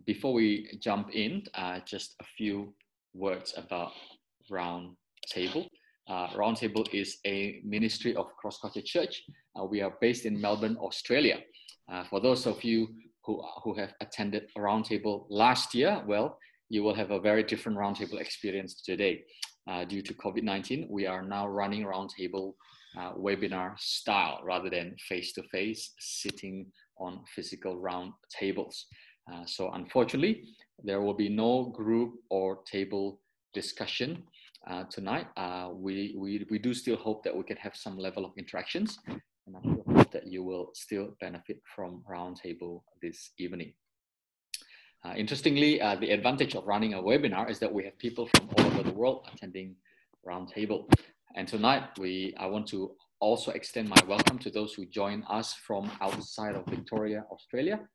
Before we jump in, just a few words about Roundtable. Roundtable is a ministry of Cross Culture Church. We are based in Melbourne, Australia. For those of you who have attended a Roundtable last year, well, you will have a very different Roundtable experience today. Due to COVID-19, we are now running Roundtable webinar style rather than face-to-face sitting on physical round tables. So unfortunately, there will be no group or table discussion tonight. We do still hope that we can have some level of interactions, and I still hope that you will still benefit from Roundtable this evening. Interestingly, the advantage of running a webinar is that we have people from all over the world attending Roundtable. And tonight, I want to also extend my welcome to those who join us from outside of Victoria, Australia.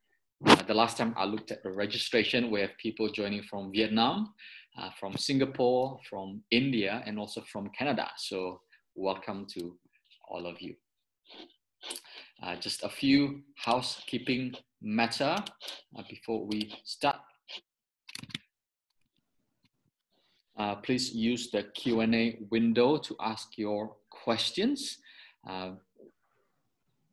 The last time I looked at the registration, we have people joining from Vietnam, from Singapore, from India, and also from Canada. So welcome to all of you. Just a few housekeeping matter before we start. Please use the Q&A window to ask your questions.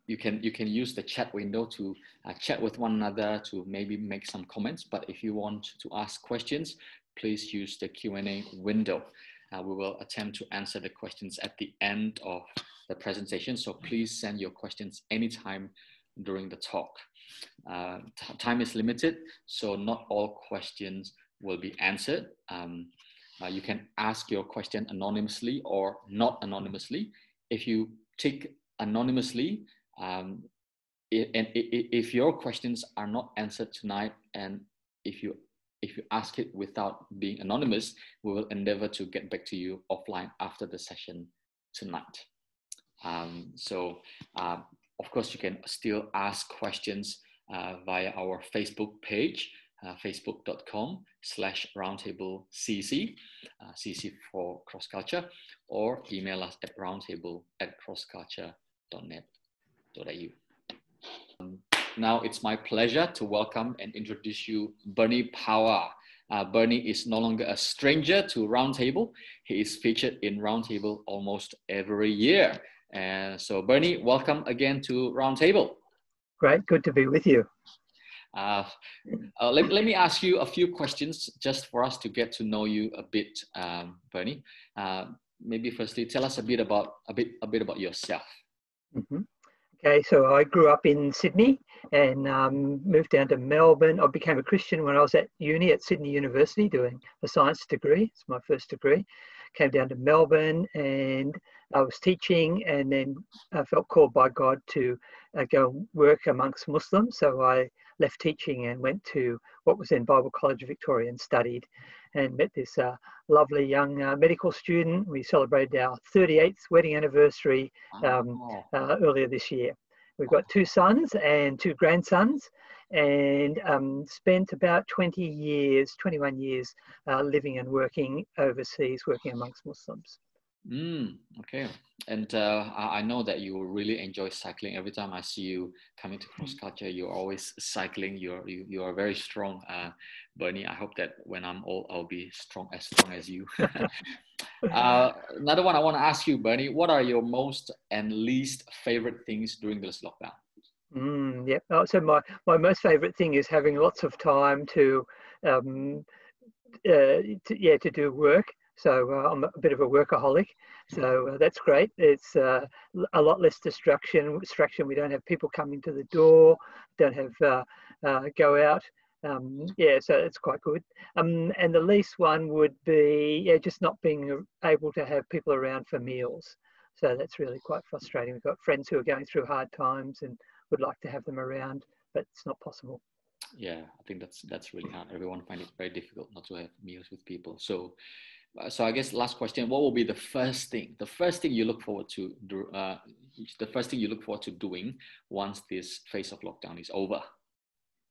You can use the chat window to chat with one another, to maybe make some comments. But if you want to ask questions, please use the Q&A window. We will attempt to answer the questions at the end of the presentation. So please send your questions anytime during the talk. Time is limited, so not all questions will be answered. You can ask your question anonymously or not anonymously. If you tick anonymously, and if your questions are not answered tonight, and if you ask it without being anonymous, we will endeavor to get back to you offline after the session tonight. Of course, you can still ask questions via our Facebook page, facebook.com/roundtablecc, CC for Cross Culture, or email us at roundtable@crossculture.net.au. Now it's my pleasure to welcome and introduce you Bernie Power. Bernie is no longer a stranger to Roundtable. He is featured in Roundtable almost every year. And so Bernie, welcome again to Roundtable. Great, good to be with you. Let me ask you a few questions just for us to get to know you a bit, Bernie. Maybe firstly, tell us a bit about yourself. Mm-hmm. Okay, so I grew up in Sydney and moved down to Melbourne. I became a Christian when I was at uni at Sydney University doing a science degree. It's my first degree. Came down to Melbourne and I was teaching, and then I felt called by God to go and work amongst Muslims. So I left teaching and went to what was then Bible College Victoria and studied, and met this lovely young medical student. We celebrated our 38th wedding anniversary earlier this year. We've got 2 sons and 2 grandsons, and spent about 21 years living and working overseas, working amongst Muslims. Okay. And I know that you really enjoy cycling. Every time I see you coming to Cross Culture, you're always cycling. You are very strong, Bernie. I hope that when I'm old, I'll be as strong as you. Another one I want to ask you, Bernie, what are your most and least favorite things during this lockdown? Yep. So my most favorite thing is having lots of time to do work. So I'm a bit of a workaholic, so that's great. It's a lot less distraction. We don't have people coming to the door, don't have go out. So it's quite good. And the least one would be just not being able to have people around for meals. So that's really quite frustrating. We've got friends who are going through hard times and would like to have them around, but it's not possible. Yeah, I think that's really hard. Everyone finds it very difficult not to have meals with people. So I guess last question: what will be the first thing you look forward to doing once this phase of lockdown is over?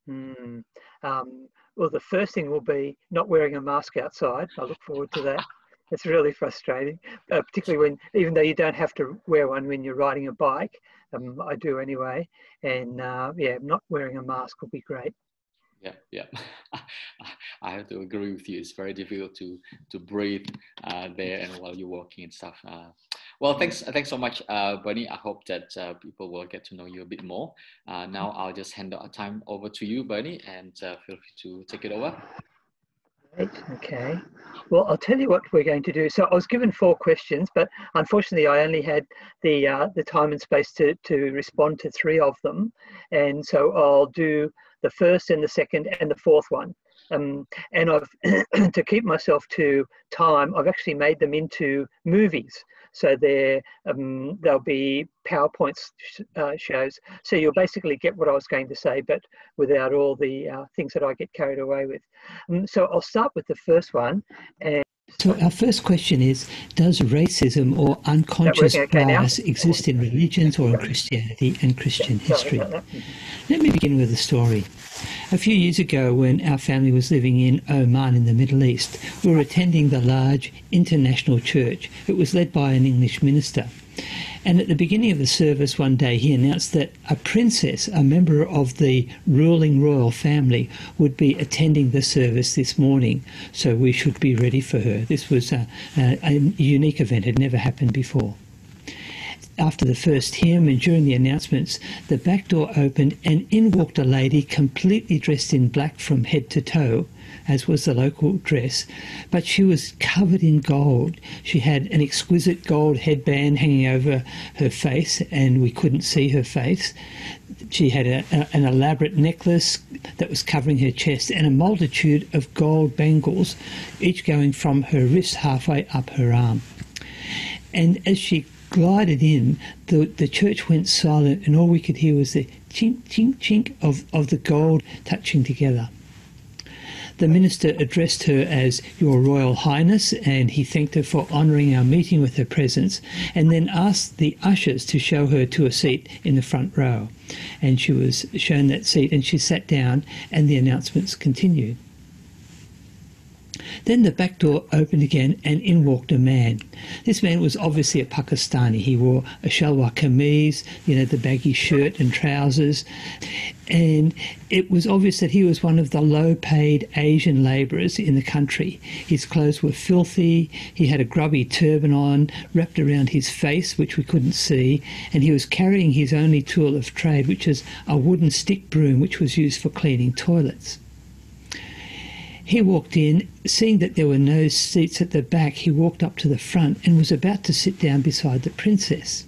Well, the first thing will be not wearing a mask outside. I look forward to that. It's really frustrating, particularly even though you don't have to wear one when you're riding a bike. I do anyway, and not wearing a mask will be great. Yeah, yeah. I have to agree with you. It's very difficult to breathe there and while you're walking and stuff. Well, thanks so much, Bernie. I hope that people will get to know you a bit more. Now I'll just hand the time over to you, Bernie, and feel free to take it over. Right, okay. Well, I'll tell you what we're going to do. So I was given 4 questions, but unfortunately I only had the time and space to respond to 3 of them. And so I'll do the first and the second and the 4th one. And I've, to keep myself to time, I've actually made them into movies. So they'll be PowerPoint shows. So you'll basically get what I was going to say, but without all the things that I get carried away with. So I'll start with the first one. And so our first question is, does racism or unconscious bias exist in religions or in Christianity and Christian history? Let me begin with a story. A few years ago, when our family was living in Oman in the Middle East, we were attending the large international church. It was led by an English minister. And at the beginning of the service one day, he announced that a princess, a member of the ruling royal family, would be attending the service this morning, so we should be ready for her. This was a unique event. It had never happened before. After the first hymn and during the announcements, the back door opened and in walked a lady completely dressed in black from head to toe, as was the local dress, but she was covered in gold. She had an exquisite gold headband hanging over her face, and we couldn't see her face. She had an elaborate necklace that was covering her chest and a multitude of gold bangles, each going from her wrist halfway up her arm. And as she glided in, the church went silent, and all we could hear was the chink, chink, chink of the gold touching together. The minister addressed her as Your Royal Highness, and he thanked her for honouring our meeting with her presence, and then asked the ushers to show her to a seat in the front row. And she was shown that seat, and she sat down, and the announcements continued. Then the back door opened again and in walked a man. This man was obviously a Pakistani. He wore a shalwar kameez, the baggy shirt and trousers. And it was obvious that he was one of the low-paid Asian labourers in the country. His clothes were filthy. He had a grubby turban on, wrapped around his face, which we couldn't see. And he was carrying his only tool of trade, which is a wooden stick broom, which was used for cleaning toilets. He walked in, seeing that there were no seats at the back. He walked up to the front and was about to sit down beside the princess.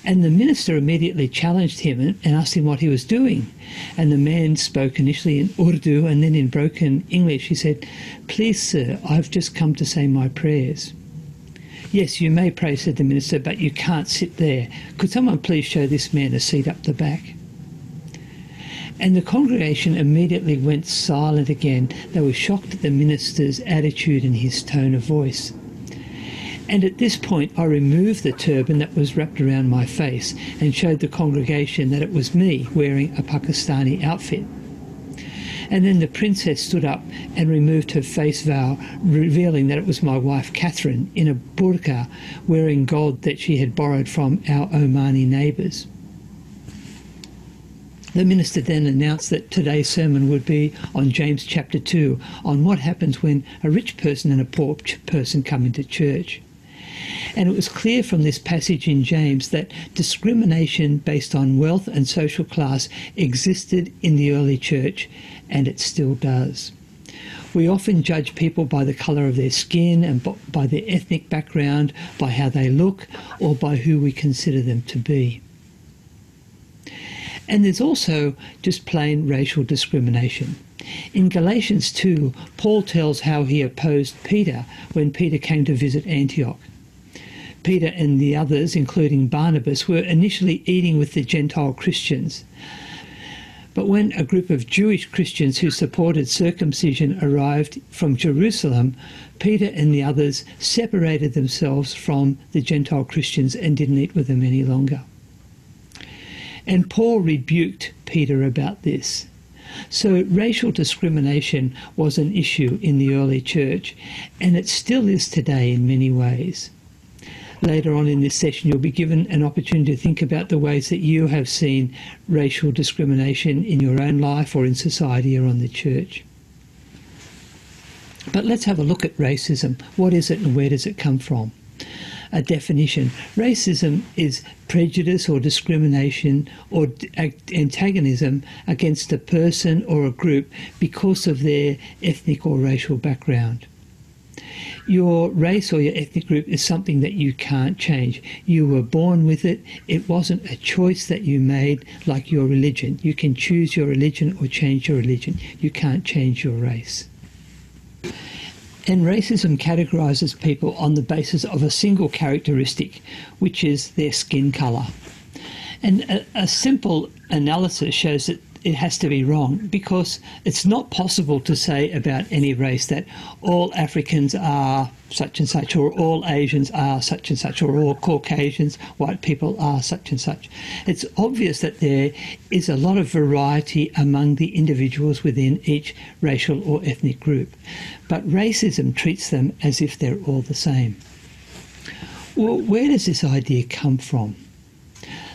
And the minister immediately challenged him and asked him what he was doing. And the man spoke initially in Urdu and then in broken English. He said, "Please, sir, I've just come to say my prayers." "Yes, you may pray," said the minister, "but you can't sit there. Could someone please show this man a seat up the back?" And the congregation immediately went silent again. They were shocked at the minister's attitude and his tone of voice. And at this point, I removed the turban that was wrapped around my face and showed the congregation that it was me wearing a Pakistani outfit. And then the princess stood up and removed her face veil, revealing that it was my wife Catherine in a burqa, wearing gold that she had borrowed from our Omani neighbours. The minister then announced that today's sermon would be on James chapter 2, on what happens when a rich person and a poor person come into church. And it was clear from this passage in James that discrimination based on wealth and social class existed in the early church, and it still does. We often judge people by the colour of their skin and by their ethnic background, by how they look, or by who we consider them to be. And there's also just plain racial discrimination. In Galatians 2, Paul tells how he opposed Peter when Peter came to visit Antioch. Peter and the others, including Barnabas, were initially eating with the Gentile Christians. But when a group of Jewish Christians who supported circumcision arrived from Jerusalem, Peter and the others separated themselves from the Gentile Christians and didn't eat with them any longer. And Paul rebuked Peter about this. So racial discrimination was an issue in the early church, and it still is today in many ways. Later on in this session, you'll be given an opportunity to think about the ways that you have seen racial discrimination in your own life or in society or on the church. But let's have a look at racism. What is it and where does it come from? A definition. Racism is prejudice or discrimination or antagonism against a person or a group because of their ethnic or racial background. Your race or your ethnic group is something that you can't change. You were born with it. It wasn't a choice that you made like your religion. You can choose your religion or change your religion. You can't change your race. And racism categorises people on the basis of a single characteristic, which is their skin colour. And a simple analysis shows that it has to be wrong, because it's not possible to say about any race that all Africans are such and such, or all Asians are such and such, or all Caucasians, white people are such and such. It's obvious that there is a lot of variety among the individuals within each racial or ethnic group, but racism treats them as if they're all the same. Well, where does this idea come from?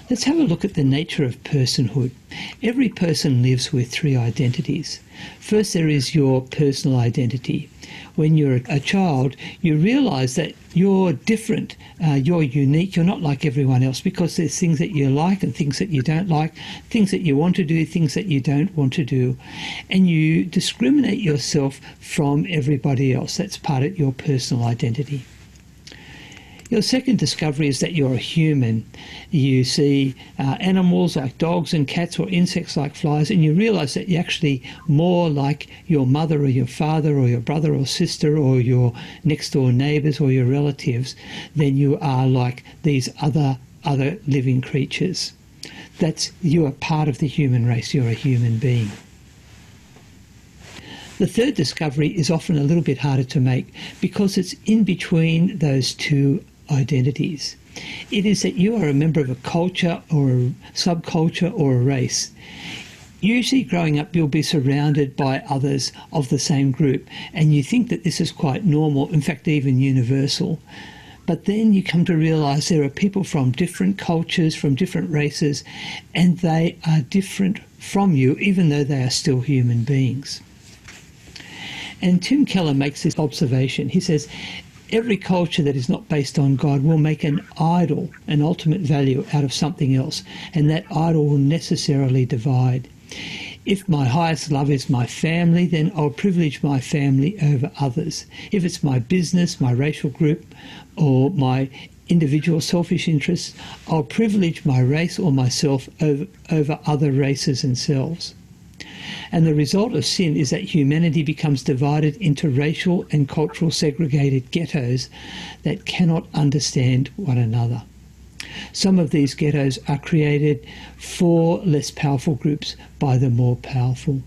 Let's have a look at the nature of personhood. Every person lives with three identities. First, there is your personal identity. When you're a child, you realise that you're different, you're unique, you're not like everyone else, because there's things that you like and things that you don't like, things that you want to do, things that you don't want to do, and you discriminate yourself from everybody else. That's part of your personal identity. Your second discovery is that you're a human. You see animals like dogs and cats, or insects like flies, and you realise that you're actually more like your mother or your father or your brother or sister or your next door neighbours or your relatives than you are like these other living creatures. You are part of the human race. You're a human being. The third discovery is often a little bit harder to make because it's in between those two identities. It is that you are a member of a culture or a subculture or a race. Usually growing up, you'll be surrounded by others of the same group, and you think that this is quite normal, in fact even universal. But then you come to realise there are people from different cultures, from different races, and they are different from you, even though they are still human beings. And Tim Keller makes this observation. He says, every culture that is not based on God will make an idol, an ultimate value, out of something else, and that idol will necessarily divide. If my highest love is my family, then I'll privilege my family over others. If it's my business, my racial group, or my individual selfish interests, I'll privilege my race or myself over other races and selves. And the result of sin is that humanity becomes divided into racial and cultural segregated ghettos that cannot understand one another. Some of these ghettos are created for less powerful groups by the more powerful.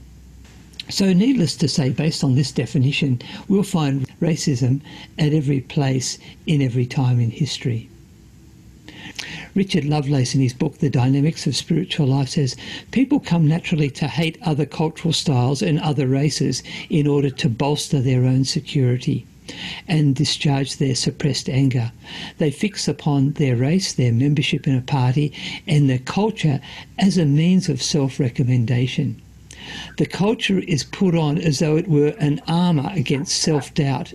So needless to say, based on this definition, we'll find racism at every place in every time in history. Richard Lovelace, in his book The Dynamics of Spiritual Life, says, people come naturally to hate other cultural styles and other races in order to bolster their own security and discharge their suppressed anger. They fix upon their race, their membership in a party, and their culture as a means of self-recommendation. The culture is put on as though it were an armour against self-doubt,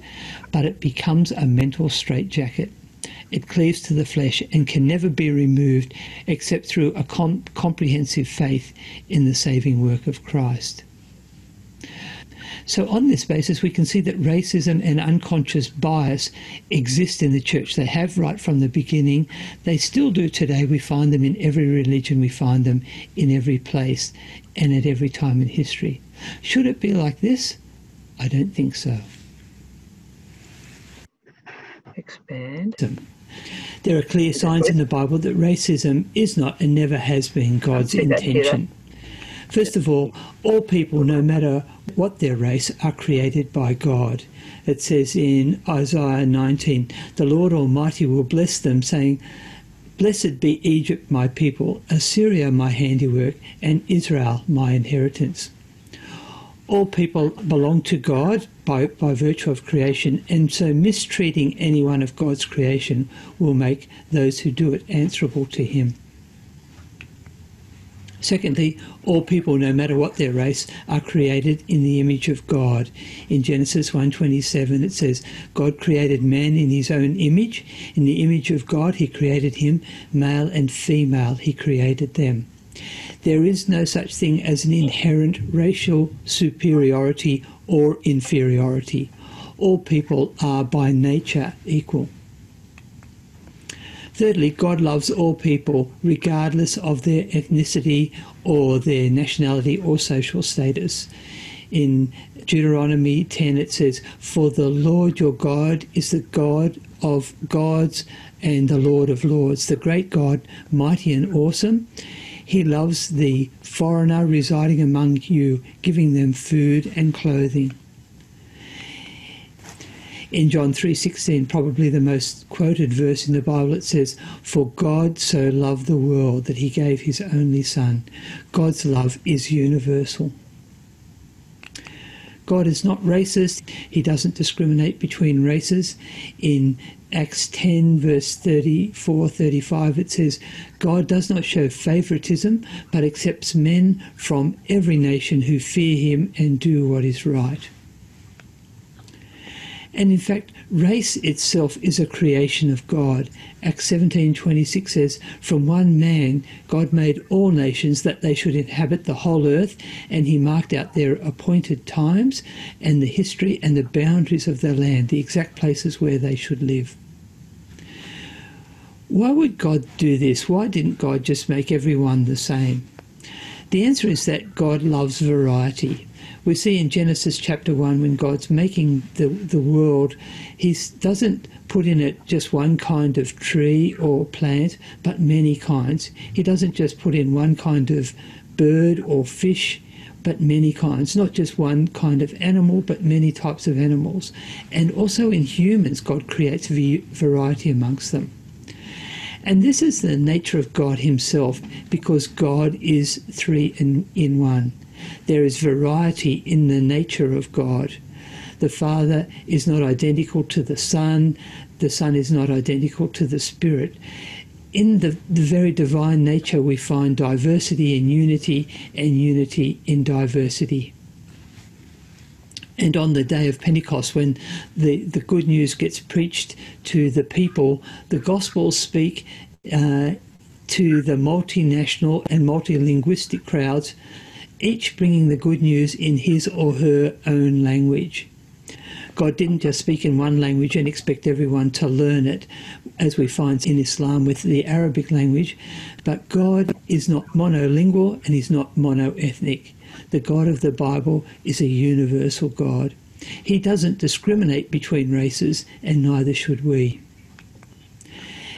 but it becomes a mental straitjacket. It cleaves to the flesh and can never be removed except through a comprehensive faith in the saving work of Christ. So on this basis, we can see that racism and unconscious bias exist in the church. They have right from the beginning. They still do today. We find them in every religion. We find them in every place and at every time in history. Should it be like this? I don't think so. Expand. There are clear signs in the Bible that racism is not and never has been God's intention. First of all people, no matter what their race, are created by God. It says in Isaiah 19, the Lord Almighty will bless them, saying, blessed be Egypt, my people, Assyria, my handiwork, and Israel, my inheritance. All people belong to God by virtue of creation, and so mistreating any one of God's creation will make those who do it answerable to him. Secondly, all people, no matter what their race, are created in the image of God. In Genesis 1:27 it says, God created man in his own image. In the image of God he created him, male and female he created them. There is no such thing as an inherent racial superiority or inferiority. All people are by nature equal. Thirdly, God loves all people regardless of their ethnicity or their nationality or social status. In Deuteronomy 10 it says, For the Lord your God is the God of gods and the Lord of lords, the great God, mighty and awesome. He loves the foreigner residing among you, giving them food and clothing. In John 3:16, probably the most quoted verse in the Bible, it says, For God so loved the world that he gave his only Son. God's love is universal. God is not racist. He doesn't discriminate between races. In Acts 10, verse 34-35, it says, God does not show favoritism, but accepts men from every nation who fear him and do what is right. And in fact, race itself is a creation of God. Acts 17:26 says, From one man God made all nations that they should inhabit the whole earth, and he marked out their appointed times and the history and the boundaries of their land, the exact places where they should live. Why would God do this? Why didn't God just make everyone the same? The answer is that God loves variety. We see in Genesis chapter 1, when God's making the world, he doesn't put in it just one kind of tree or plant, but many kinds. He doesn't just put in one kind of bird or fish, but many kinds. Not just one kind of animal, but many types of animals. And also in humans, God creates variety amongst them. And this is the nature of God himself, because God is three in one. There is variety in the nature of God. The Father is not identical to the Son is not identical to the Spirit. In the very divine nature we find diversity in unity and unity in diversity. And on the day of Pentecost, when the good news gets preached to the people, the Gospels speak to the multinational and multilinguistic crowds, each bringing the good news in his or her own language. God didn't just speak in one language and expect everyone to learn it, as we find in Islam with the Arabic language, but God is not monolingual and he's not monoethnic. The God of the Bible is a universal God. He doesn't discriminate between races, and neither should we.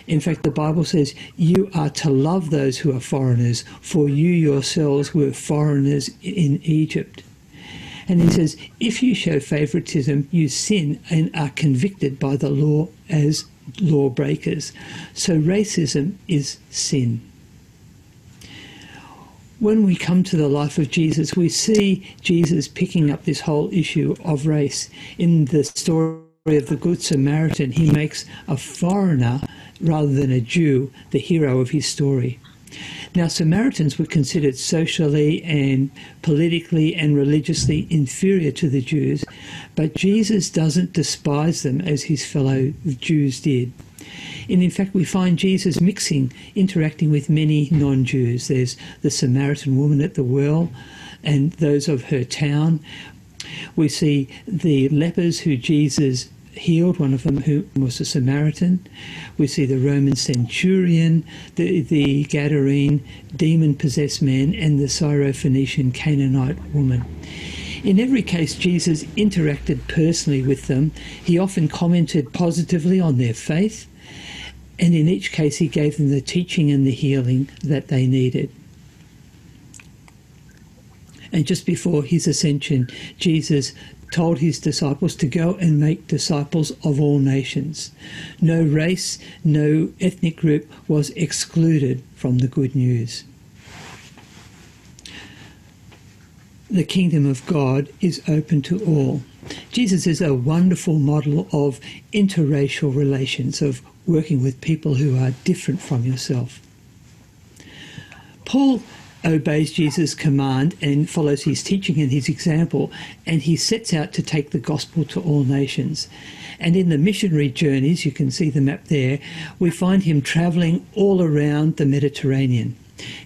In fact, the Bible says, you are to love those who are foreigners, for you yourselves were foreigners in Egypt. And he says, if you show favoritism, you sin and are convicted by the law as lawbreakers. So racism is sin. When we come to the life of Jesus, we see Jesus picking up this whole issue of race. In the story of the Good Samaritan, he makes a foreigner rather than a Jew the hero of his story. Now, Samaritans were considered socially and politically and religiously inferior to the Jews, but Jesus doesn't despise them as his fellow Jews did. And in fact, we find Jesus interacting with many non-Jews. There's the Samaritan woman at the well and those of her town. We see the lepers who Jesus healed, one of them who was a Samaritan. We see the Roman centurion, the Gadarene demon-possessed man, and the Syrophoenician Canaanite woman. In every case, Jesus interacted personally with them. He often commented positively on their faith, and in each case he gave them the teaching and the healing that they needed. And just before his ascension, Jesus told his disciples to go and make disciples of all nations. No race, no ethnic group was excluded from the good news. the kingdom of God is open to all. Jesus is a wonderful model of interracial relations, of working with people who are different from yourself. Paul obeys Jesus' command and follows his teaching and his example, and he sets out to take the gospel to all nations. And in the missionary journeys, you can see the map there, we find him travelling all around the Mediterranean.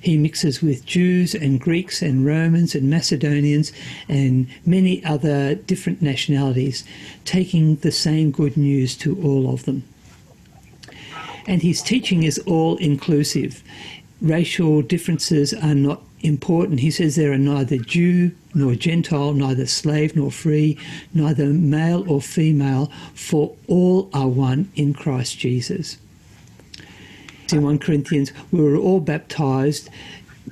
He mixes with Jews and Greeks and Romans and Macedonians and many other different nationalities, taking the same good news to all of them. And his teaching is all inclusive. Racial differences are not important. He says there are neither Jew nor Gentile, neither slave nor free, neither male or female, for all are one in Christ Jesus. In 1 Corinthians, we were all baptised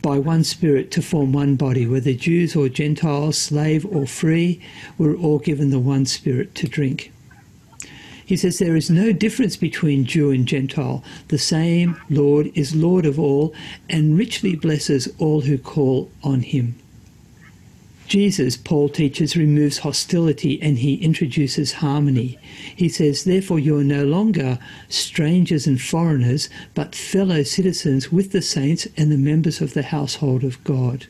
by one Spirit to form one body, whether Jews or Gentiles, slave or free, we were all given the one Spirit to drink. He says there is no difference between Jew and Gentile. The same Lord is Lord of all and richly blesses all who call on him. Jesus, Paul teaches, removes hostility and he introduces harmony. He says, therefore you are no longer strangers and foreigners, but fellow citizens with the saints and the members of the household of God.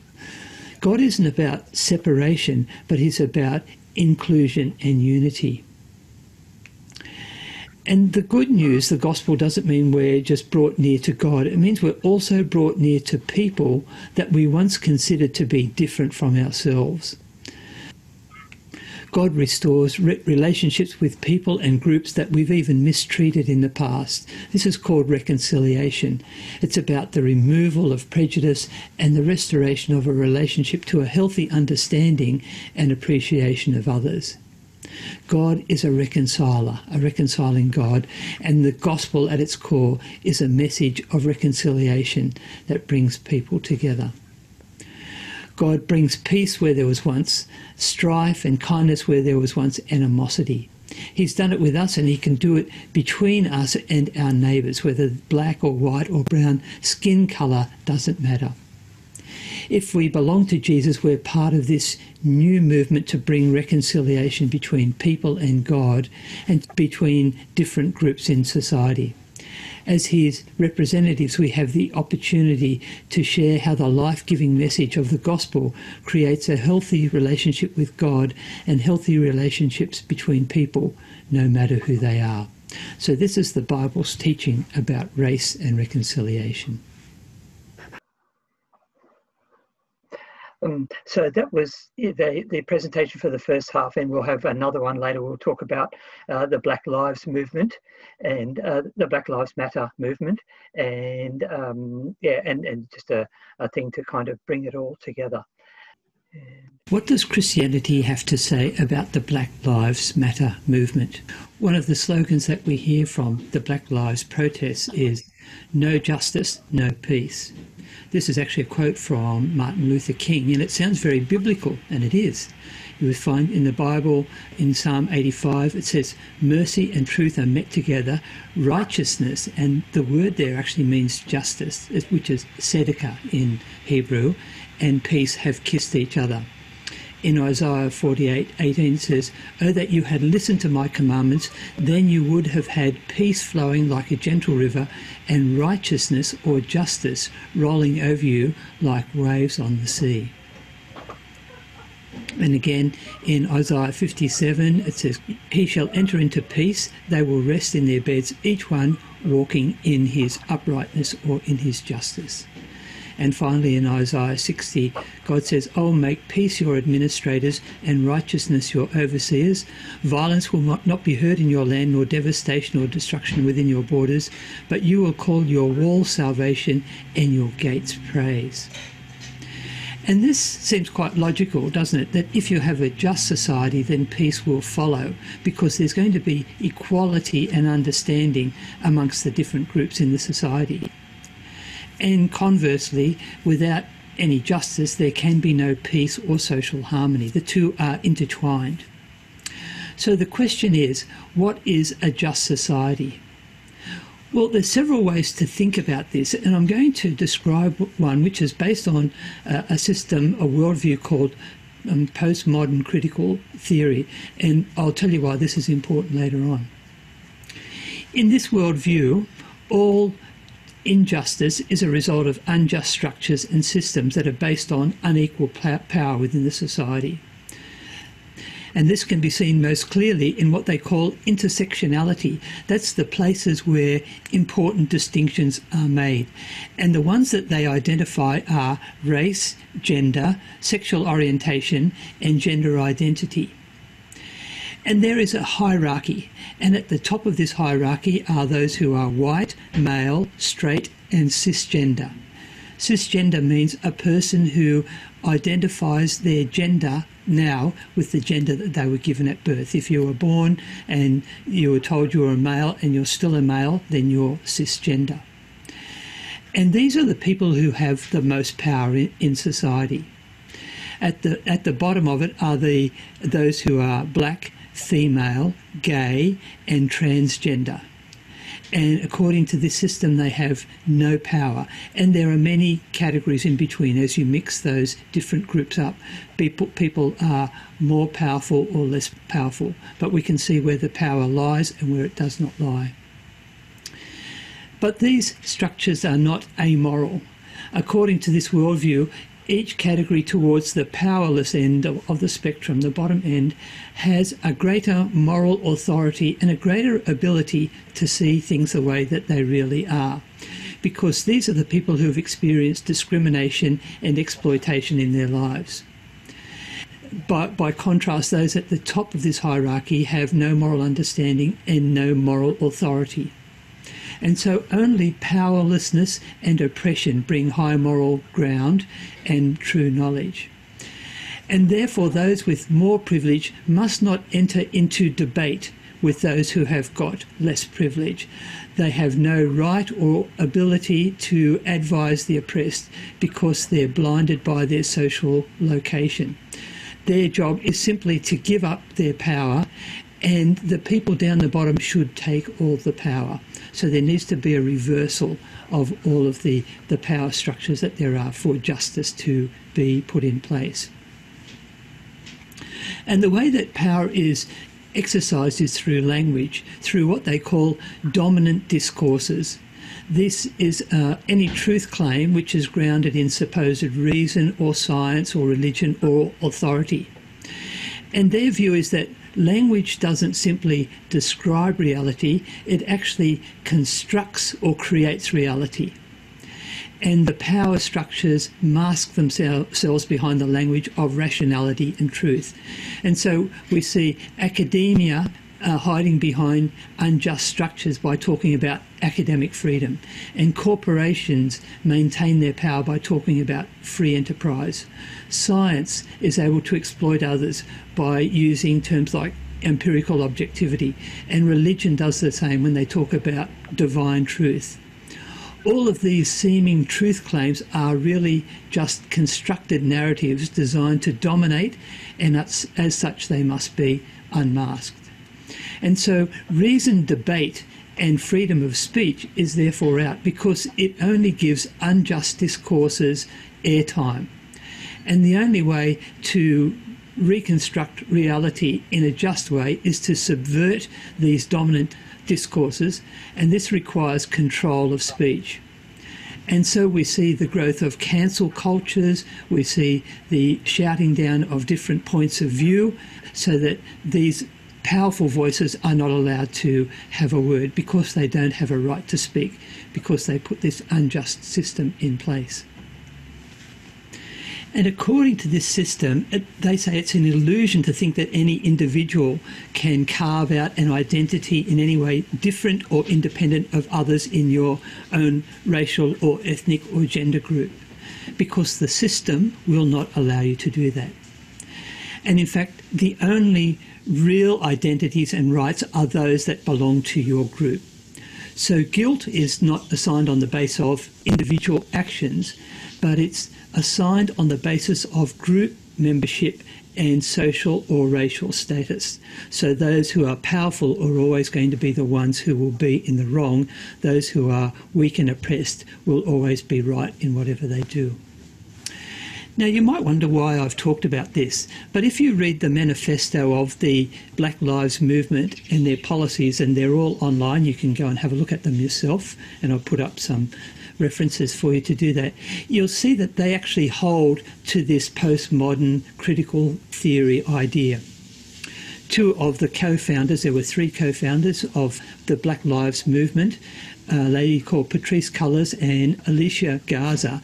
God isn't about separation, but he's about inclusion and unity. And the good news, the gospel, doesn't mean we're just brought near to God. It means we're also brought near to people that we once considered to be different from ourselves. God restores relationships with people and groups that we've even mistreated in the past. This is called reconciliation. It's about the removal of prejudice and the restoration of a relationship to a healthy understanding and appreciation of others. God is a reconciler, a reconciling God, and the gospel at its core is a message of reconciliation that brings people together. God brings peace where there was once strife and kindness where there was once animosity. He's done it with us and he can do it between us and our neighbours, whether black or white or brown, skin colour doesn't matter. If we belong to Jesus, we're part of this new movement to bring reconciliation between people and God and between different groups in society. As his representatives, we have the opportunity to share how the life-giving message of the gospel creates a healthy relationship with God and healthy relationships between people, no matter who they are. So this is the Bible's teaching about race and reconciliation. So that was the presentation for the first half, and we'll have another one later. We'll talk about the Black Lives Movement and the Black Lives Matter movement, and and just a thing to kind of bring it all together. What does Christianity have to say about the Black Lives Matter movement? One of the slogans that we hear from the Black Lives protests is "No justice, no peace." This is actually a quote from Martin Luther King, and it sounds very biblical, and it is. You would find in the Bible, in Psalm 85, it says, mercy and truth are met together, righteousness, and the word there actually means justice, which is tzedakah in Hebrew, and peace have kissed each other. In Isaiah 48:18 it says, "Oh, that you had listened to my commandments, then you would have had peace flowing like a gentle river, and righteousness or justice rolling over you like waves on the sea." And again, in Isaiah 57, it says, "He shall enter into peace, they will rest in their beds, each one walking in his uprightness or in his justice." And finally in Isaiah 60, God says, "I will make peace your administrators and righteousness your overseers. Violence will not be heard in your land, nor devastation or destruction within your borders, but you will call your walls salvation and your gates praise." And this seems quite logical, doesn't it? That if you have a just society, then peace will follow, because there's going to be equality and understanding amongst the different groups in the society. And conversely, without any justice, there can be no peace or social harmony. The two are intertwined. So the question is, what is a just society? Well, there's several ways to think about this, and I'm going to describe one which is based on a system, a worldview called postmodern critical theory, and I'll tell you why this is important later on. In this worldview, all injustice is a result of unjust structures and systems that are based on unequal power within the society. And this can be seen most clearly in what they call intersectionality. That's the places where important distinctions are made. And the ones that they identify are race, gender, sexual orientation, and gender identity. And there is a hierarchy. And at the top of this hierarchy are those who are white, male, straight, and cisgender. Cisgender means a person who identifies their gender now with the gender that they were given at birth. If you were born and you were told you were a male and you're still a male, then you're cisgender. And these are the people who have the most power in society. At the bottom of it are those who are black, female, gay, and transgender. And according to this system, they have no power. And there are many categories in between. As you mix those different groups up, people are more powerful or less powerful. But we can see where the power lies and where it does not lie. But these structures are not amoral. According to this worldview, each category towards the powerless end of the spectrum, the bottom end, has a greater moral authority and a greater ability to see things the way that they really are. Because these are the people who have experienced discrimination and exploitation in their lives. By contrast, those at the top of this hierarchy have no moral understanding and no moral authority. And so only powerlessness and oppression bring high moral ground and true knowledge. And therefore those with more privilege must not enter into debate with those who have got less privilege. They have no right or ability to advise the oppressed because they're blinded by their social location. Their job is simply to give up their power, and the people down the bottom should take all the power. So there needs to be a reversal of all of the power structures that there are for justice to be put in place. And the way that power is exercised is through language, through what they call dominant discourses. This is any truth claim which is grounded in supposed reason or science or religion or authority. And their view is that language doesn't simply describe reality, it actually constructs or creates reality. And the power structures mask themselves behind the language of rationality and truth. And so we see academia hiding behind unjust structures by talking about academic freedom, and corporations maintain their power by talking about free enterprise. Science is able to exploit others by using terms like empirical objectivity, and religion does the same when they talk about divine truth. All of these seeming truth claims are really just constructed narratives designed to dominate, and as such they must be unmasked. And so reasoned debate and freedom of speech is therefore out because it only gives unjust discourses airtime. And the only way to reconstruct reality in a just way is to subvert these dominant discourses, and this requires control of speech. And so we see the growth of cancel cultures, we see the shouting down of different points of view, so that these powerful voices are not allowed to have a word because they don't have a right to speak, because they put this unjust system in place. And according to this system, they say it's an illusion to think that any individual can carve out an identity in any way different or independent of others in your own racial or ethnic or gender group, because the system will not allow you to do that. And in fact, the only real identities and rights are those that belong to your group. So guilt is not assigned on the basis of individual actions, but it's assigned on the basis of group membership and social or racial status. So those who are powerful are always going to be the ones who will be in the wrong. Those who are weak and oppressed will always be right in whatever they do. Now, you might wonder why I've talked about this, but if you read the manifesto of the Black Lives Movement and their policies, and they're all online, you can go and have a look at them yourself, and I'll put up some references for you to do that, you'll see that they actually hold to this postmodern critical theory idea. Two of the co-founders, there were three co-founders of the Black Lives Movement, a lady called Patrisse Cullors and Alicia Garza,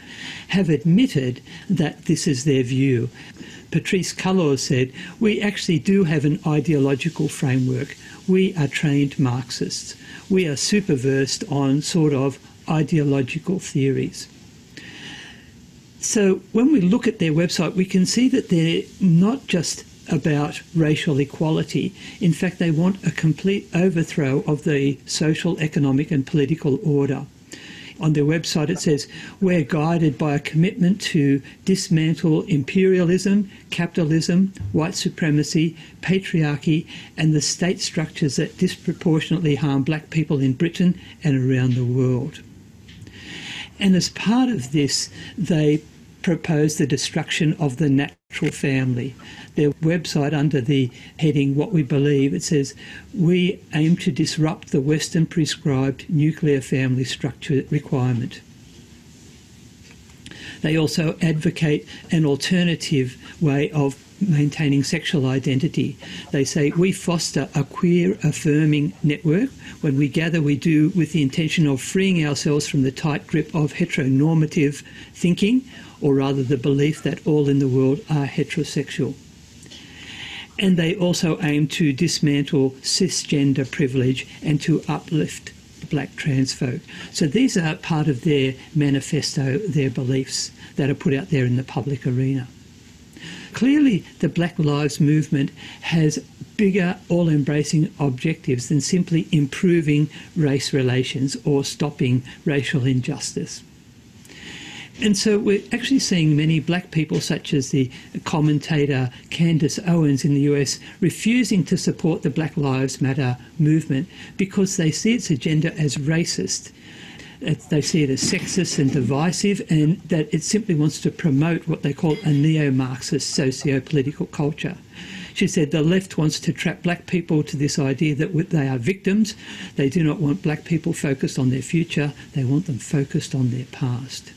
have admitted that this is their view. Patrisse Cullors said, "We actually do have an ideological framework. We are trained Marxists. We are super versed on sort of ideological theories." So when we look at their website, we can see that they're not just about racial equality. In fact, they want a complete overthrow of the social, economic and political order. On their website it says, "We're guided by a commitment to dismantle imperialism, capitalism, white supremacy, patriarchy and the state structures that disproportionately harm black people in Britain and around the world." And as part of this, they propose the destruction of the natural family. Their website, under the heading "What We Believe," it says, "We aim to disrupt the Western prescribed nuclear family structure requirement." They also advocate an alternative way of maintaining sexual identity. They say, "We foster a queer affirming network. When we gather, we do with the intention of freeing ourselves from the tight grip of heteronormative thinking, or rather the belief that all in the world are heterosexual." And they also aim to dismantle cisgender privilege and to uplift black trans folk. So these are part of their manifesto, their beliefs that are put out there in the public arena. Clearly, the Black Lives Movement has bigger, all-embracing objectives than simply improving race relations or stopping racial injustice. And so we're actually seeing many black people, such as the commentator Candace Owens in the US, refusing to support the Black Lives Matter movement because they see its agenda as racist. They see it as sexist and divisive, and that it simply wants to promote what they call a neo-Marxist socio-political culture. She said the left wants to trap black people to this idea that they are victims. They do not want black people focused on their future. They want them focused on their past.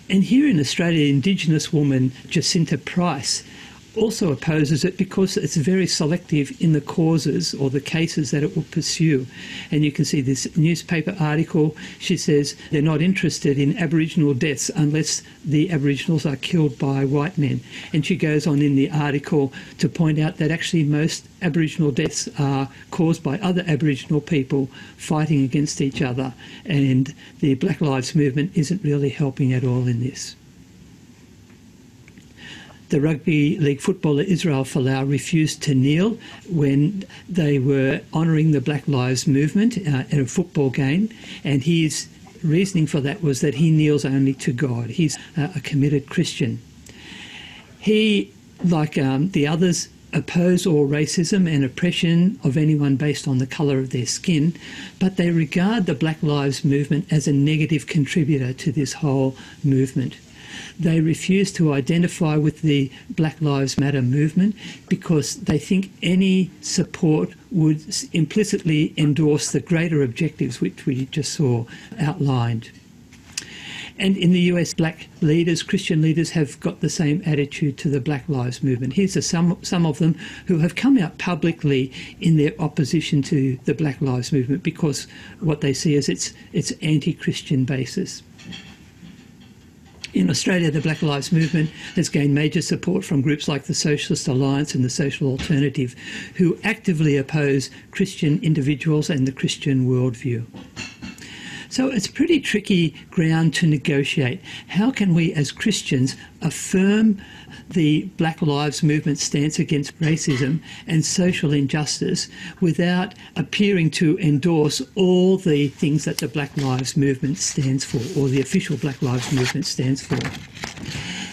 And here in Australia, Indigenous woman Jacinta Price also opposes it because it's very selective in the causes or the cases that it will pursue. And you can see this newspaper article. She says they're not interested in Aboriginal deaths unless the Aboriginals are killed by white men. And she goes on in the article to point out that actually most Aboriginal deaths are caused by other Aboriginal people fighting against each other. And the Black Lives Movement isn't really helping at all in this. The rugby league footballer Israel Folau refused to kneel when they were honouring the Black Lives Movement at a football game, and his reasoning for that was that he kneels only to God. He's a committed Christian. He, like the others, oppose all racism and oppression of anyone based on the colour of their skin, but they regard the Black Lives Movement as a negative contributor to this whole movement. They refuse to identify with the Black Lives Matter movement because they think any support would implicitly endorse the greater objectives which we just saw outlined. And in the US, black leaders, Christian leaders, have got the same attitude to the Black Lives Movement. Here's some of them who have come out publicly in their opposition to the Black Lives Movement because what they see as its anti-Christian basis. In Australia, the Black Lives Movement has gained major support from groups like the Socialist Alliance and the Social Alternative, who actively oppose Christian individuals and the Christian worldview. So it's pretty tricky ground to negotiate. How can we as Christians affirm the Black Lives Movement stance against racism and social injustice without appearing to endorse all the things that the Black Lives Movement stands for, or the official Black Lives Movement stands for?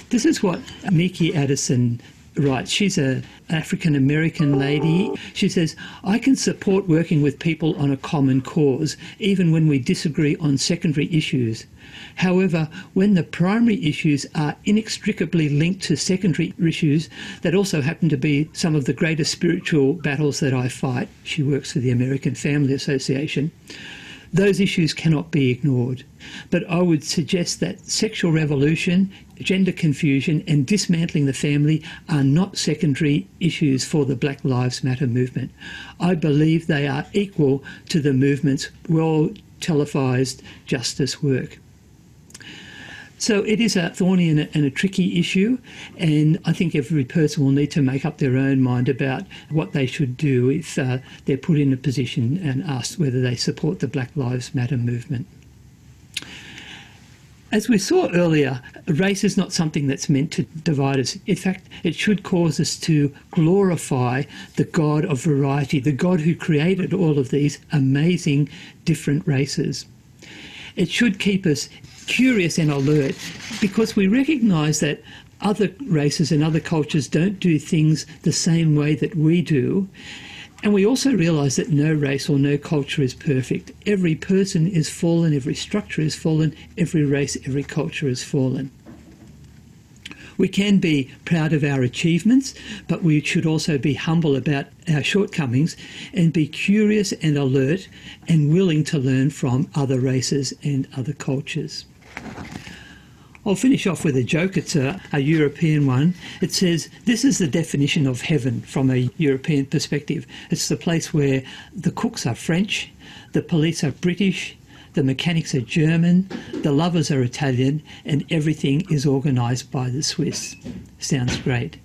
This is what Miki Addison writes, she's an African-American lady. She says, I can support working with people on a common cause, even when we disagree on secondary issues. However, when the primary issues are inextricably linked to secondary issues that also happen to be some of the greatest spiritual battles that I fight, she works for the American Family Association, those issues cannot be ignored. But I would suggest that sexual revolution, gender confusion and dismantling the family are not secondary issues for the Black Lives Matter movement. I believe they are equal to the movement's well-televised justice work. So it is a thorny and a tricky issue, and I think every person will need to make up their own mind about what they should do if they're put in a position and asked whether they support the Black Lives Matter movement. As we saw earlier, race is not something that's meant to divide us. In fact, it should cause us to glorify the God of variety, the God who created all of these amazing different races. It should keep us curious and alert, because we recognise that other races and other cultures don't do things the same way that we do. And we also realise that no race or no culture is perfect. Every person is fallen, every structure is fallen, every race, every culture is fallen. We can be proud of our achievements, but we should also be humble about our shortcomings and be curious and alert and willing to learn from other races and other cultures. I'll finish off with a joke. It's a European one. It says, this is the definition of heaven from a European perspective. It's the place where the cooks are French, the police are British, the mechanics are German, the lovers are Italian, and everything is organised by the Swiss. Sounds great.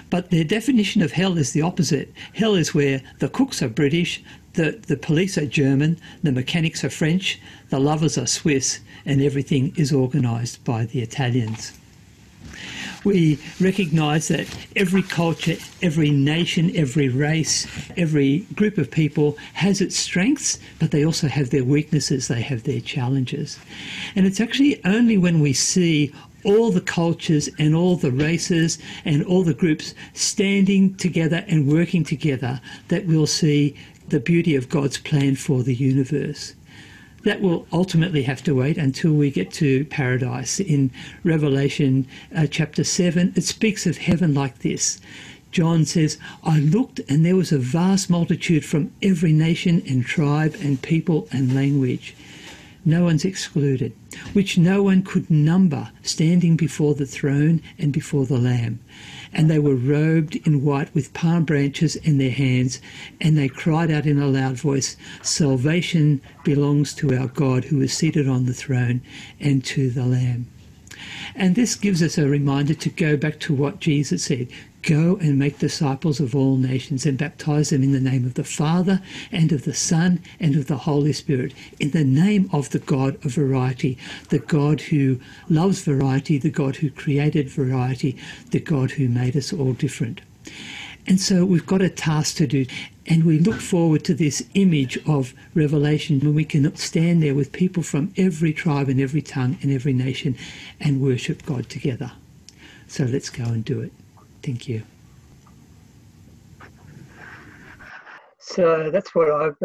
But their definition of hell is the opposite. Hell is where the cooks are British, the police are German, the mechanics are French, the lovers are Swiss, and everything is organised by the Italians. We recognise that every culture, every nation, every race, every group of people has its strengths, but they also have their weaknesses, they have their challenges. And it's actually only when we see all the cultures and all the races and all the groups standing together and working together that we'll see the beauty of God's plan for the universe. That will ultimately have to wait until we get to paradise. In Revelation chapter 7, it speaks of heaven like this. John says, I looked and there was a vast multitude from every nation and tribe and people and language. No one's excluded, which no one could number, standing before the throne and before the Lamb. And they were robed in white with palm branches in their hands, and they cried out in a loud voice, Salvation belongs to our God who is seated on the throne and to the Lamb. And this gives us a reminder to go back to what Jesus said. Go and make disciples of all nations and baptize them in the name of the Father and of the Son and of the Holy Spirit, in the name of the God of variety, the God who loves variety, the God who created variety, the God who made us all different. And so we've got a task to do, and we look forward to this image of Revelation when we can stand there with people from every tribe and every tongue and every nation and worship God together. So let's go and do it. Thank you. So that's what I've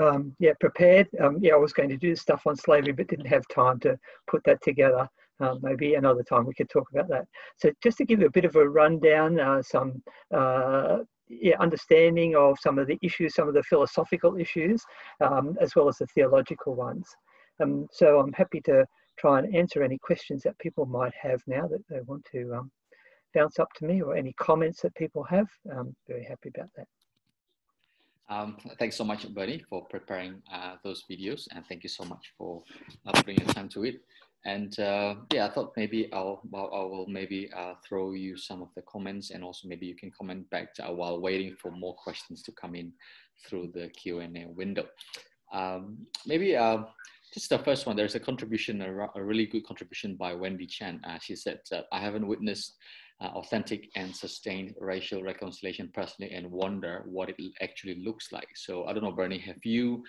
prepared. I was going to do stuff on slavery, but didn't have time to put that together. Maybe another time we could talk about that. So just to give you a bit of a rundown, some understanding of some of the issues, some of the philosophical issues, as well as the theological ones. So I'm happy to try and answer any questions that people might have now that they want to bounce up to me, or any comments that people have. I'm very happy about that. Thanks so much, Bernie, for preparing those videos, and thank you so much for putting your time to it. And I thought maybe I will maybe throw you some of the comments, and also maybe you can comment back while waiting for more questions to come in through the Q&A window. Just the first one, there's a contribution, a really good contribution by Wendy Chan. She said, I haven't witnessed authentic and sustained racial reconciliation personally, and wonder what it actually looks like. So I don't know, Bernie, have you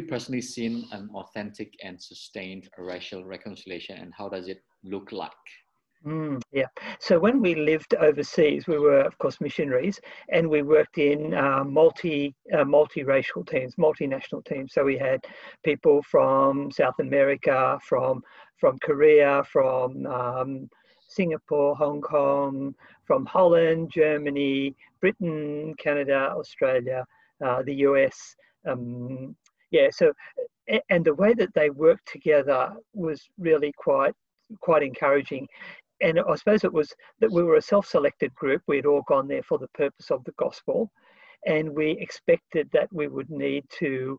personally seen an authentic and sustained racial reconciliation, and how does it look like? Yeah. So when we lived overseas, we were, of course, missionaries, and we worked in multiracial teams, multinational teams. So we had people from South America, from Korea, from Singapore, Hong Kong, from Holland, Germany, Britain, Canada, Australia, the US. Yeah. So, and the way that they worked together was really quite encouraging. And I suppose it was that we were a self-selected group. We had all gone there for the purpose of the gospel, and we expected that we would need to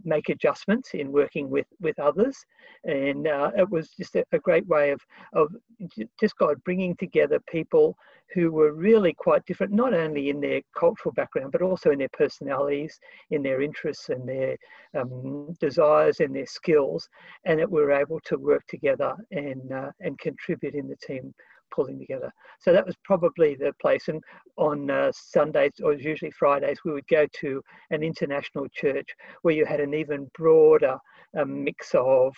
make adjustments in working with others. And it was just a great way of just God bringing together people who were really quite different, not only in their cultural background, but also in their personalities, in their interests and their desires and their skills, and that we were able to work together and contribute in the team pulling together. So that was probably the place. And on Sundays, or usually Fridays, we would go to an international church where you had an even broader mix of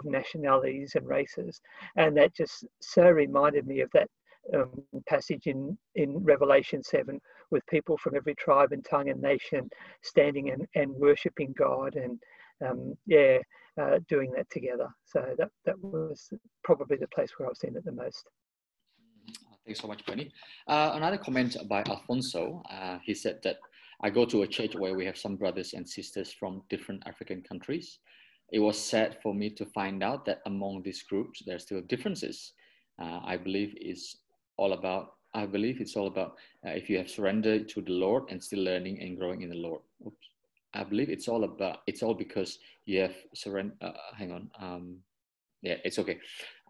nationalities and races. And that just so reminded me of that passage in Revelation 7, with people from every tribe and tongue and nation standing and worshipping God, and doing that together. So that was probably the place where I've seen it the most. Thanks so much, Bernie. Another comment by Alfonso. He said that I go to a church where we have some brothers and sisters from different African countries. It was sad for me to find out that among these groups, there are still differences. I believe it's all about if you have surrendered to the Lord and still learning and growing in the Lord. Oops. I believe it's all because you have surrendered. Yeah, it's okay.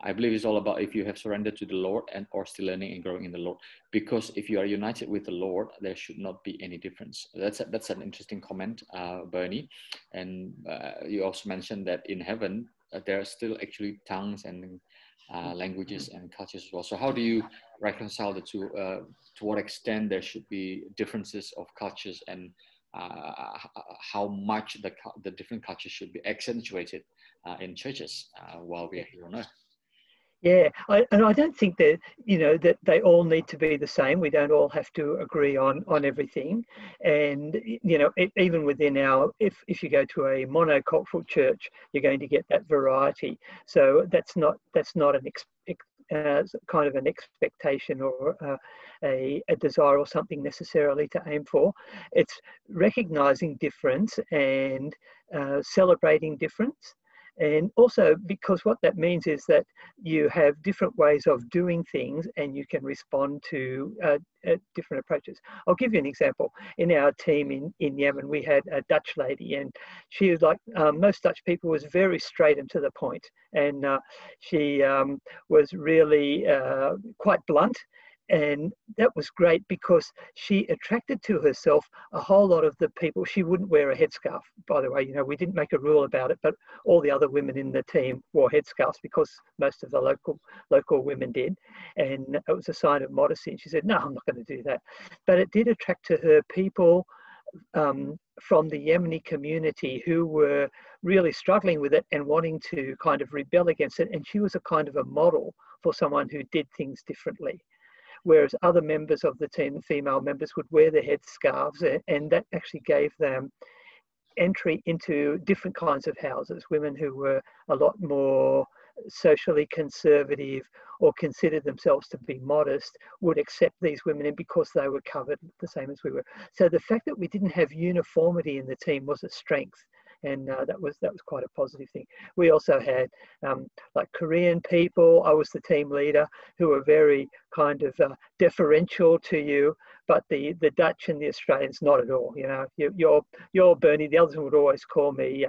I believe it's all about if you have surrendered to the Lord and or still learning and growing in the Lord. Because if you are united with the Lord, there should not be any difference. That's an interesting comment, Bernie. And you also mentioned that in heaven, there are still actually tongues and languages and cultures as well. So how do you reconcile the two? To what extent there should be differences of cultures, and how much the different cultures should be accentuated in churches while we are here on earth? Yeah, and I don't think that, that they all need to be the same. We don't all have to agree on everything. And, even within if you go to a monocultural church, you're going to get that variety. So that's not an kind of an expectation or a desire or something necessarily to aim for. It's recognizing difference and celebrating difference. And also, because what that means is that you have different ways of doing things and you can respond to different approaches. I'll give you an example. In our team in Yemen, we had a Dutch lady, and she was like most Dutch people, was very straight and to the point. And she was really quite blunt. And that was great because she attracted to herself a whole lot of the people. She wouldn't wear a headscarf, by the way. We didn't make a rule about it, but all the other women in the team wore headscarves because most of the local women did. And it was a sign of modesty. And she said, no, I'm not going to do that. But it did attract to her people from the Yemeni community who were really struggling with it and wanting to kind of rebel against it. And she was a kind of a model for someone who did things differently. Whereas other members of the team, female members, would wear their headscarves, and that actually gave them entry into different kinds of houses. Women who were a lot more socially conservative or considered themselves to be modest would accept these women in because they were covered the same as we were. So the fact that we didn't have uniformity in the team was a strength. And that was quite a positive thing. We also had like Korean people. I was the team leader, who were very kind of deferential to you, but the Dutch and the Australians not at all. You're Bernie. The others would always call me,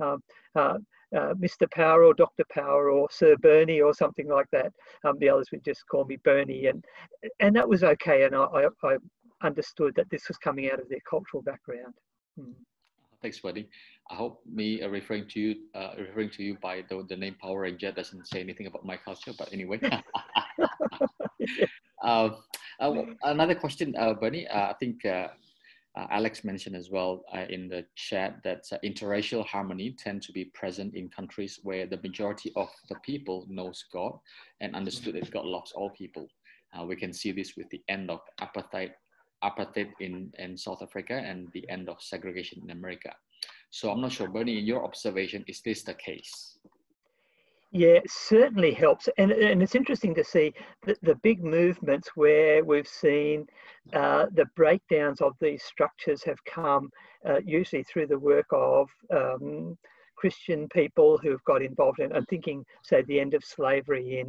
Mr. Power or Dr. Power or Sir Bernie or something like that. The others would just call me Bernie, and that was okay. And I understood that this was coming out of their cultural background. Thanks, Bernie. I hope me referring to you by the name Power Ranger doesn't say anything about my culture, but anyway. Another question, Bernie. I think Alex mentioned as well in the chat that interracial harmony tend to be present in countries where the majority of the people knows God and understood that God loves all people. We can see this with the end of apartheid in South Africa and the end of segregation in America. So I'm not sure, Bernie, in your observation, is this the case? Yeah, it certainly helps. And it's interesting to see the big movements where we've seen the breakdowns of these structures have come usually through the work of Christian people who've got involved in. I'm thinking, say, the end of slavery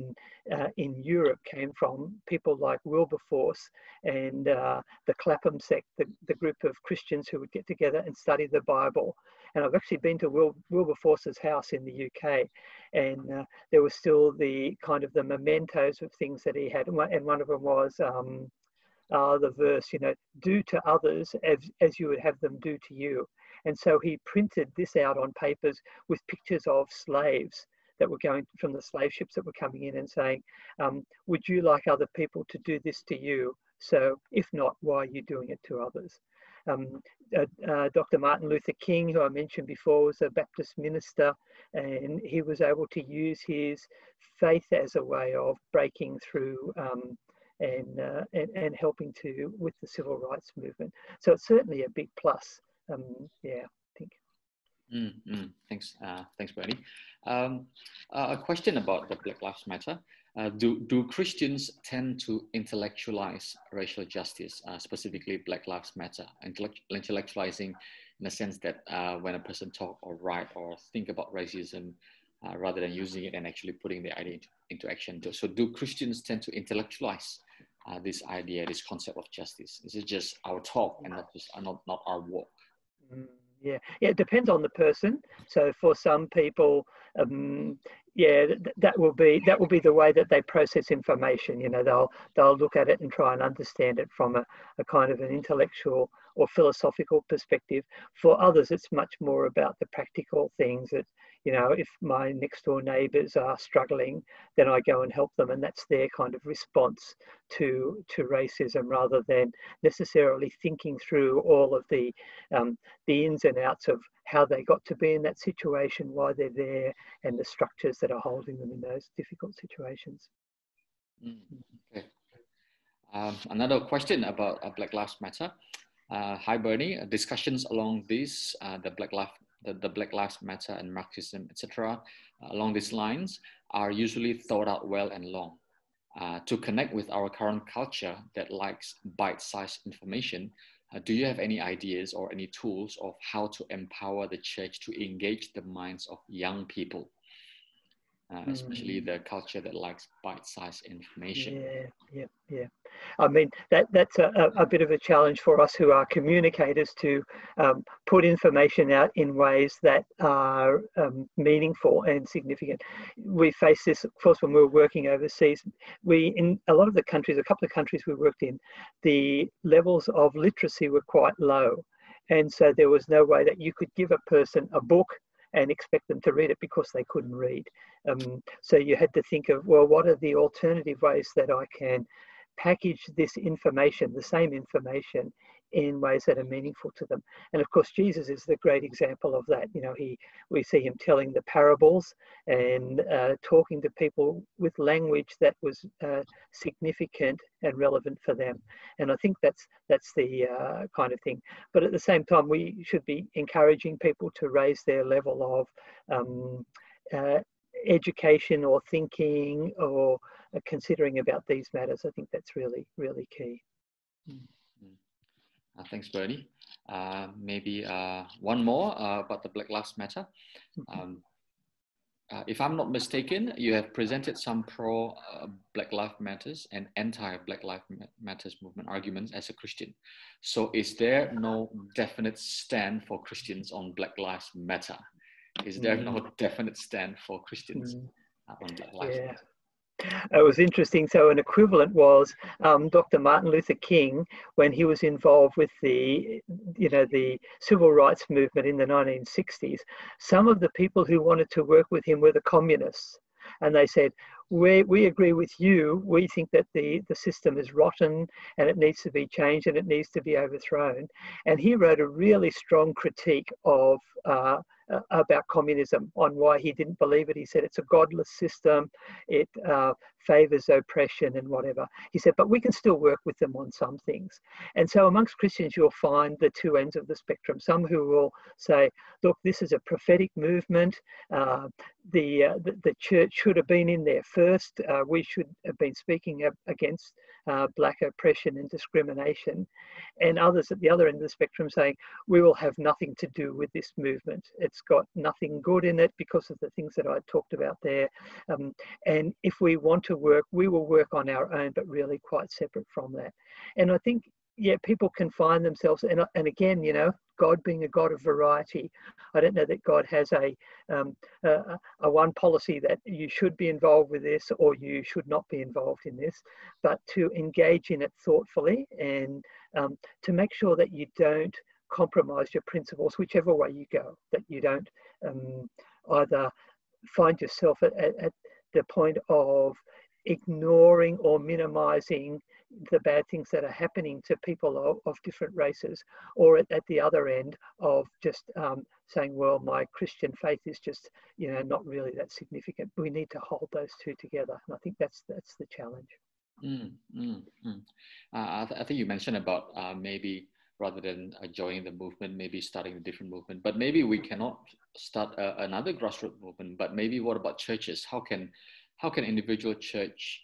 in Europe came from people like Wilberforce and the Clapham sect, the group of Christians who would get together and study the Bible. And I've actually been to Wilberforce's house in the UK, and there was still the kind of the mementos of things that he had, and one of them was the verse, you know, do to others as you would have them do to you. And so he printed this out on papers with pictures of slaves that were going from the slave ships that were coming in and saying, would you like other people to do this to you? So if not, why are you doing it to others? Dr. Martin Luther King, who I mentioned before, was a Baptist minister, and he was able to use his faith as a way of breaking through and helping with the civil rights movement. So it's certainly a big plus. Yeah, I think. Thanks, Bernie. A question about the Black Lives Matter. Do Christians tend to intellectualize racial justice, specifically Black Lives Matter? Intellectualizing in the sense that when a person talk or write or think about racism, rather than using it and actually putting the idea into action. So do Christians tend to intellectualize this idea, this concept of justice? Is it just our talk and not our walk? Yeah, it depends on the person. So for some people, that will be the way that they process information. You know, they'll look at it and try and understand it from a kind of an intellectual or philosophical perspective. For others, it's much more about the practical things that, you know, if my next door neighbours are struggling, then I go and help them, and that's their kind of response to racism, rather than necessarily thinking through all of the ins and outs of how they got to be in that situation, why they're there, and the structures that are holding them in those difficult situations. Okay. Another question about Black Lives Matter. Hi, Bernie. Discussions along these, the Black Lives Matter and Marxism, etc., along these lines are usually thought out well and long. To connect with our current culture that likes bite-sized information, do you have any ideas or any tools of how to empower the church to engage the minds of young people, especially the culture that likes bite-sized information? Yeah. I mean, that's a bit of a challenge for us who are communicators to put information out in ways that are meaningful and significant. We face this, of course, when we were working overseas. In a lot of the countries, a couple of countries we worked in, the levels of literacy were quite low. And so there was no way that you could give a person a book and expect them to read it because they couldn't read. So you had to think of, well, what are the alternative ways that I can package this information, the same information, in ways that are meaningful to them? And of course, Jesus is the great example of that. You know, we see him telling the parables and talking to people with language that was significant and relevant for them. And I think that's the kind of thing. But at the same time, we should be encouraging people to raise their level of education or thinking or considering about these matters. I think that's really, really key. Thanks, Bernie. Maybe one more about the Black Lives Matter. If I'm not mistaken, you have presented some pro-Black Lives Matters and anti-Black Lives Matters movement arguments as a Christian. So is there no definite stand for Christians on Black Lives Matter? Is there no definite stand for Christians on Black Lives Matter? It was interesting. So an equivalent was Dr. Martin Luther King, when he was involved with the civil rights movement in the 1960s. Some of the people who wanted to work with him were the communists. And they said, we agree with you. We think that the system is rotten and it needs to be changed and it needs to be overthrown. And he wrote a really strong critique of about communism, on why he didn't believe it. He said it's a godless system, it favors oppression and whatever. He said, but we can still work with them on some things. And so amongst Christians, you'll find the two ends of the spectrum. Some who will say, look, this is a prophetic movement. The church should have been in there first. We should have been speaking against black oppression and discrimination. And others at the other end of the spectrum saying, we will have nothing to do with this movement. It's got nothing good in it because of the things that I talked about there. And if we want to work, we will work on our own, but really quite separate from that. And I think, yeah, people can find themselves, and again, you know, God being a God of variety, I don't know that God has a one policy that you should be involved with this or you should not be involved in this, but to engage in it thoughtfully and to make sure that you don't compromise your principles, whichever way you go, that you don't either find yourself at the point of ignoring or minimizing the bad things that are happening to people of different races, or at the other end of just saying, well, my Christian faith is just, you know, not really that significant. We need to hold those two together. And I think that's the challenge. I think you mentioned about maybe rather than joining the movement, maybe starting a different movement, but maybe we cannot start another grassroots movement, but maybe what about churches? How can individual churches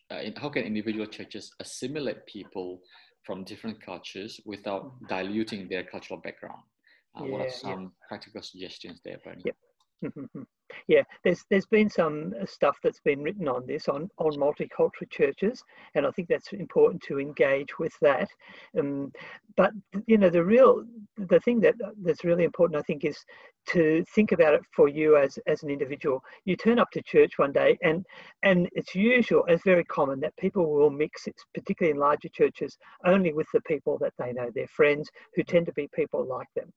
assimilate people from different cultures without diluting their cultural background? What are some practical suggestions there, Bernie? Yep. Yeah, there's been some stuff that's been written on this, on multicultural churches, and I think that's important to engage with that. But you know, the thing that's really important, I think, is to think about it for you as an individual. You turn up to church one day, and it's very common that people will mix, particularly in larger churches, only with the people that they know, their friends, who tend to be people like them.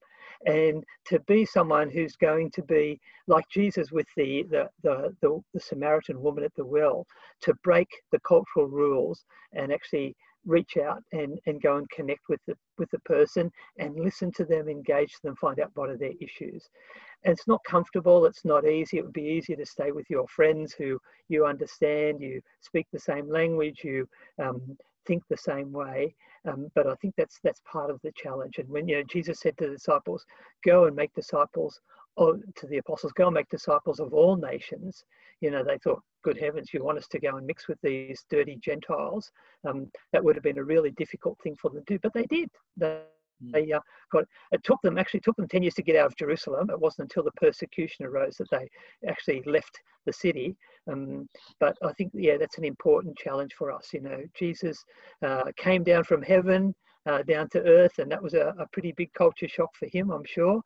And to be someone who's going to be like Jesus with the Samaritan woman at the well, to break the cultural rules and actually reach out and go and connect with the person and listen to them, engage them, find out what are their issues. And it's not comfortable, it's not easy. It would be easier to stay with your friends who you understand, you speak the same language, you think the same way. But I think that's part of the challenge. And when, you know, Jesus said to the disciples, go and make disciples, or to the apostles, go and make disciples of all nations. You know, they thought, good heavens, you want us to go and mix with these dirty Gentiles? That would have been a really difficult thing for them to do, but they did. It took them 10 years to get out of Jerusalem. It wasn't until the persecution arose that they actually left the city. But I think, yeah, that's an important challenge for us. You know, Jesus came down from heaven down to earth, and that was a pretty big culture shock for him, I'm sure.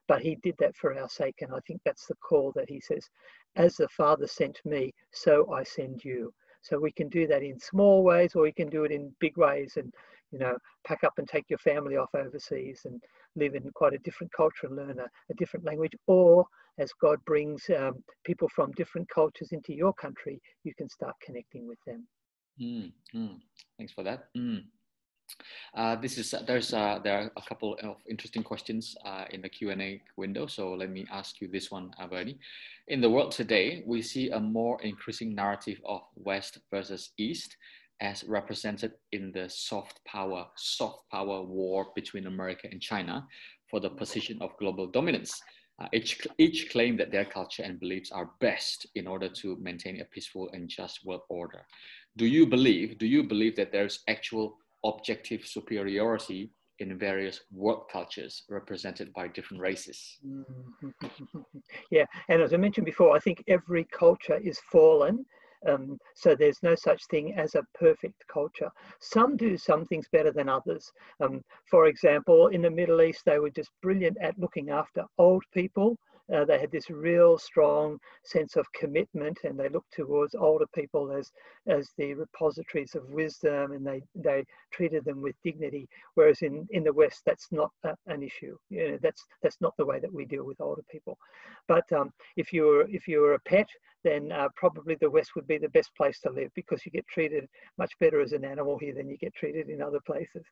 But he did that for our sake, and I think that's the call that he says, as the Father sent me, so I send you. So we can do that in small ways, or we can do it in big ways, and, you know, pack up and take your family off overseas and live in quite a different culture and learn a different language. Or as God brings people from different cultures into your country, you can start connecting with them. Thanks for that. There are a couple of interesting questions in the Q&A window. So let me ask you this one, Bernie. In the world today, we see a more increasing narrative of West versus East, as represented in the soft power war between America and China for the position of global dominance. Each claim that their culture and beliefs are best in order to maintain a peaceful and just world order. Do you believe that there's actual objective superiority in various world cultures represented by different races? Yeah, and as I mentioned before, I think every culture is fallen. So there's no such thing as a perfect culture. Some do some things better than others. For example, in the Middle East, they were just brilliant at looking after old people. They had this real strong sense of commitment, and they looked towards older people as the repositories of wisdom, and they treated them with dignity. Whereas in the West, that's not an issue. You know, that's not the way that we deal with older people. But if you're a pet, then probably the West would be the best place to live, because you get treated much better as an animal here than you get treated in other places.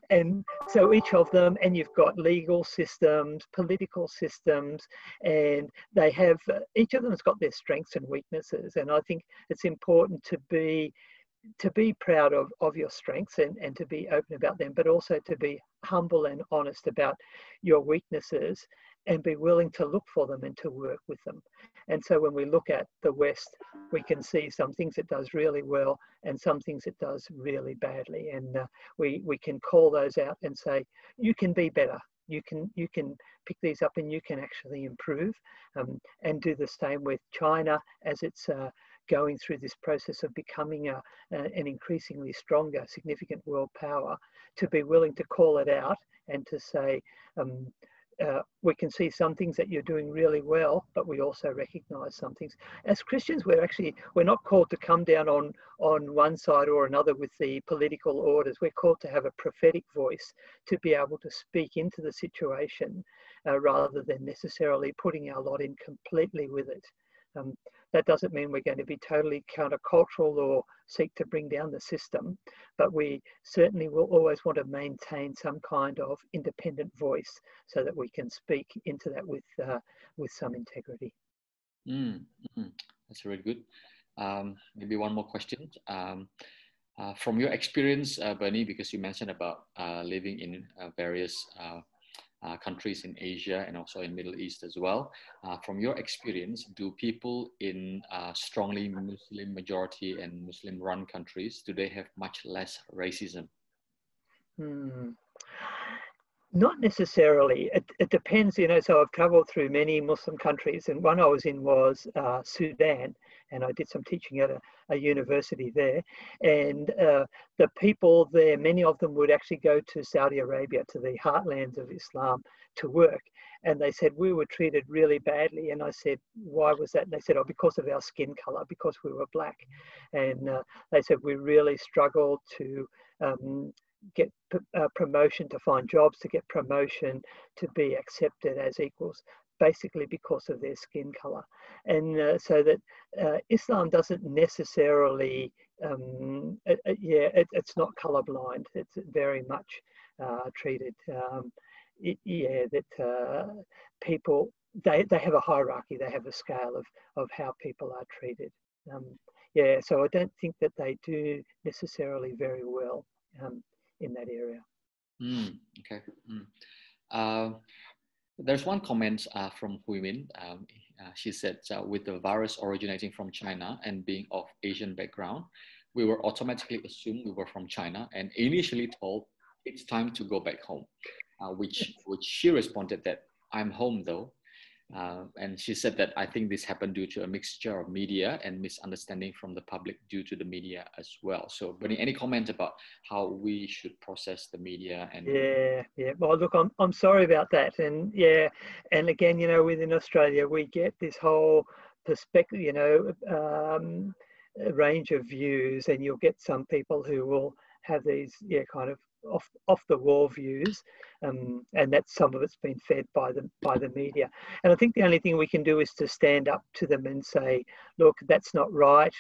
And so each of them, and you've got legal systems, political systems, and they have, each of them has got their strengths and weaknesses. And I think it's important to be proud of your strengths and to be open about them, but also to be humble and honest about your weaknesses and be willing to look for them and to work with them. And so when we look at the West, we can see some things it does really well and some things it does really badly. And we can call those out and say, you can be better. You can pick these up and you can actually improve, and do the same with China as it's going through this process of becoming an increasingly stronger, significant world power, to be willing to call it out and to say, we can see some things that you're doing really well, but we also recognize some things. As Christians, we're not called to come down on one side or another with the political orders. We're called to have a prophetic voice, to be able to speak into the situation rather than necessarily putting our lot in completely with it. That doesn't mean we're going to be totally countercultural or seek to bring down the system, but we certainly will always want to maintain some kind of independent voice so that we can speak into that with some integrity. That's very good. Maybe one more question. From your experience, Bernie, because you mentioned about living in various countries in Asia and also in Middle East as well. From your experience, do people in strongly Muslim majority and Muslim run countries, do they have much less racism? Not necessarily. It depends, so I've traveled through many Muslim countries, and one I was in was Sudan, and I did some teaching at a university there. And the people there, many of them would actually go to Saudi Arabia, to the heartlands of Islam, to work. And they said, we were treated really badly. And I said, why was that? And they said, oh, because of our skin color, because we were black. And they said, we really struggled to get promotion, to find jobs, to get promotion, to be accepted as equals, basically because of their skin color. And so that Islam doesn't necessarily, it's not colorblind. It's very much treated, that people, they have a hierarchy, they have a scale of how people are treated. So I don't think that they do necessarily very well in that area. Okay. There's one comment from Huimin. She said, with the virus originating from China and being of Asian background, we were automatically assumed we were from China and initially told it's time to go back home, which she responded that I'm home though. And she said that I think this happened due to a mixture of media and misunderstanding from the public due to the media as well. So, Bernie, any comment about how we should process the media? And Well, look, I'm sorry about that. And and again, within Australia, we get this whole perspective, a range of views, and you'll get some people who will have these, kind of off the wall views, and that some of it's been fed by the media. And I think the only thing we can do is to stand up to them and say, look, that's not right.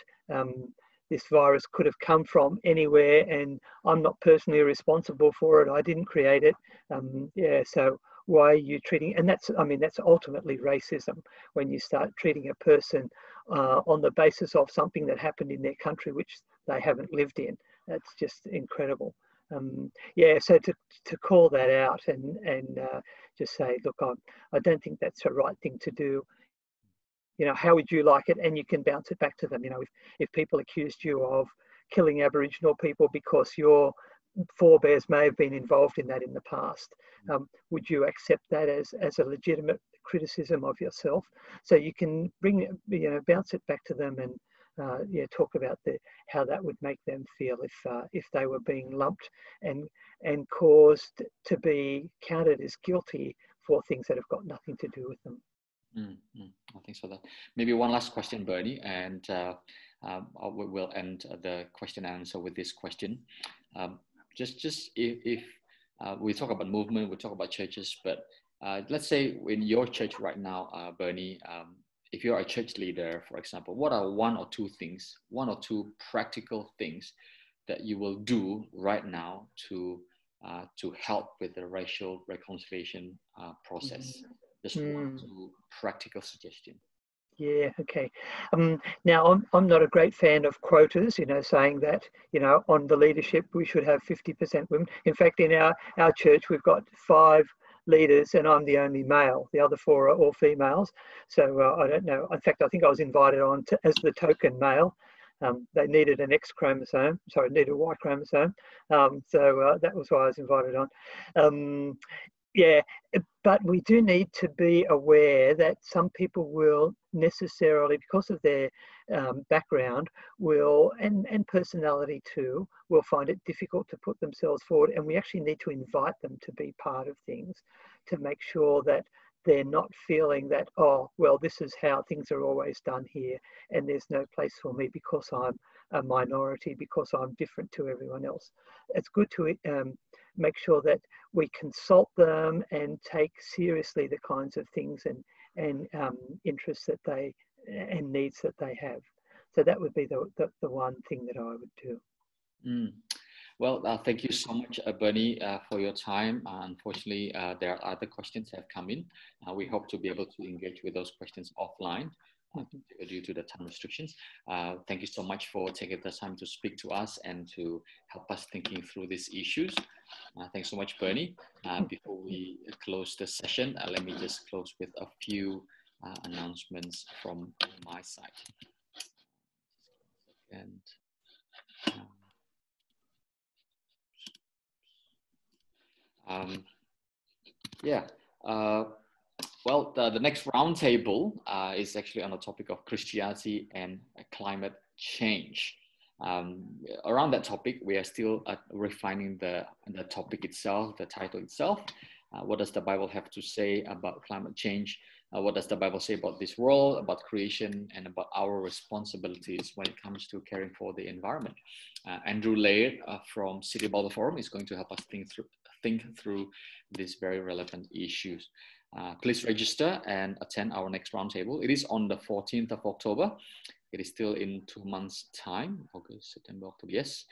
This virus could have come from anywhere, and I'm not personally responsible for it. I didn't create it. So why are you treating? And that's ultimately racism, when you start treating a person on the basis of something that happened in their country which they haven't lived in. That's just incredible. So to call that out and just say, look, I don't think that's the right thing to do. How would you like it? And you can bounce it back to them. If people accused you of killing Aboriginal people because your forebears may have been involved in that in the past, would you accept that as a legitimate criticism of yourself? So you can bounce it back to them and talk about how that would make them feel if they were being lumped and caused to be counted as guilty for things that have got nothing to do with them. I think so. That maybe one last question, Bernie, and we'll end the question and answer with this question. Just if we talk about movement, we talk about churches, but let's say in your church right now, Bernie, if you're a church leader, for example, what are one or two practical things that you will do right now to help with the racial reconciliation process? Just one or two practical suggestion. Yeah, okay. Now, I'm not a great fan of quotas, saying that, on the leadership, we should have 50% women. In fact, in our church, we've got 5 leaders and I'm the only male. The other 4 are all females. So I don't know. In fact, I think I was invited on as the token male. They needed an X chromosome, sorry, needed a Y chromosome. So that was why I was invited on. Yeah, but we do need to be aware that some people will necessarily, because of their background, and personality too, will find it difficult to put themselves forward. And we actually need to invite them to be part of things to make sure that they're not feeling that, oh, well, this is how things are always done here, and there's no place for me because I'm a minority, because I'm different to everyone else. It's good to make sure that we consult them and take seriously the kinds of things and interests that they and needs that they have. So that would be the one thing that I would do. Well, thank you so much, Bernie, for your time. Unfortunately, there are other questions that have come in. We hope to be able to engage with those questions offline due to the time restrictions. Thank you so much for taking the time to speak to us and to help us thinking through these issues. Thanks so much, Bernie. Before we close the session, let me just close with a few announcements from my side. And well, the next roundtable is actually on the topic of Christianity and climate change. Around that topic, we are still refining the topic itself, the title itself. What does the Bible have to say about climate change? What does the Bible say about this world, about creation, and about our responsibilities when it comes to caring for the environment? Andrew Laird from City Bible Forum is going to help us think through these very relevant issues. Please register and attend our next roundtable. It is on the 14th of October. It is still in 2 months' time, August, September, October, yes.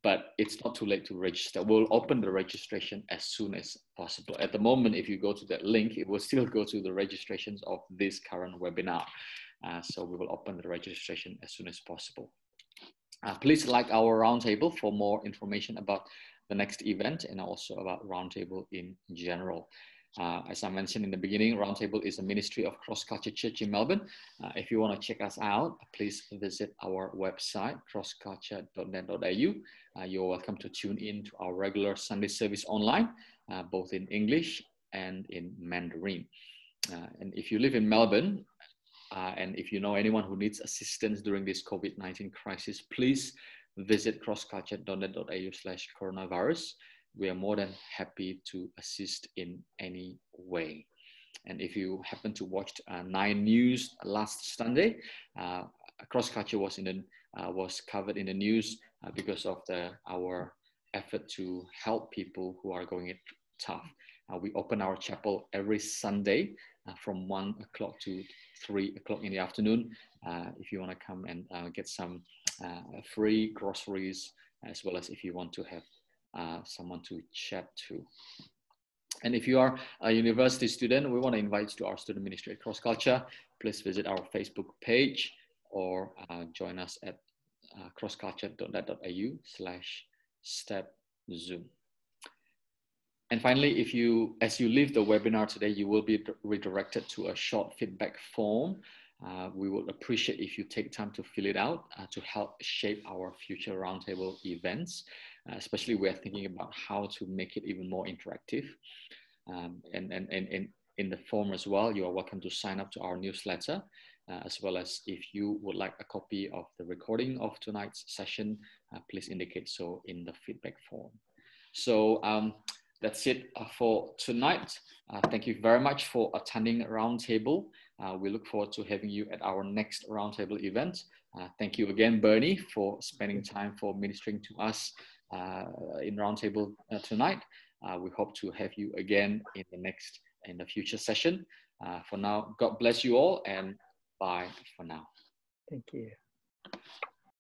But it's not too late to register. We'll open the registration as soon as possible. At the moment, if you go to that link, it will still go to the registrations of this current webinar. So we will open the registration as soon as possible. Please like our roundtable for more information about the next event and also about roundtable in general. As I mentioned in the beginning, Roundtable is a ministry of Cross Culture Church in Melbourne. If you want to check us out, please visit our website, crossculture.net.au. You're welcome to tune in to our regular Sunday service online, both in English and in Mandarin. And if you live in Melbourne, and if you know anyone who needs assistance during this COVID-19 crisis, please visit crossculture.net.au/coronavirus. We are more than happy to assist in any way. And if you happen to watch 9 News last Sunday, Cross Culture was covered in the news because of our effort to help people who are going it tough. We open our chapel every Sunday from 1 o'clock to 3 o'clock in the afternoon. If you want to come and get some free groceries, as well as if you want to have someone to chat to. And if you are a university student, we want to invite you to our student ministry at Cross Culture. Please visit our Facebook page or join us at crossculture.net.au/stepzoom. And finally, as you leave the webinar today, you will be redirected to a short feedback form. We would appreciate if you take time to fill it out to help shape our future roundtable events. Especially we are thinking about how to make it even more interactive. And in the form as well, you are welcome to sign up to our newsletter, as well as if you would like a copy of the recording of tonight's session, please indicate so in the feedback form. So that's it for tonight. Thank you very much for attending Roundtable. We look forward to having you at our next Roundtable event. Thank you again, Bernie, for spending time for ministering to us in Roundtable tonight. We hope to have you again in the next in the future session. For now, God bless you all, and bye for now. Thank you.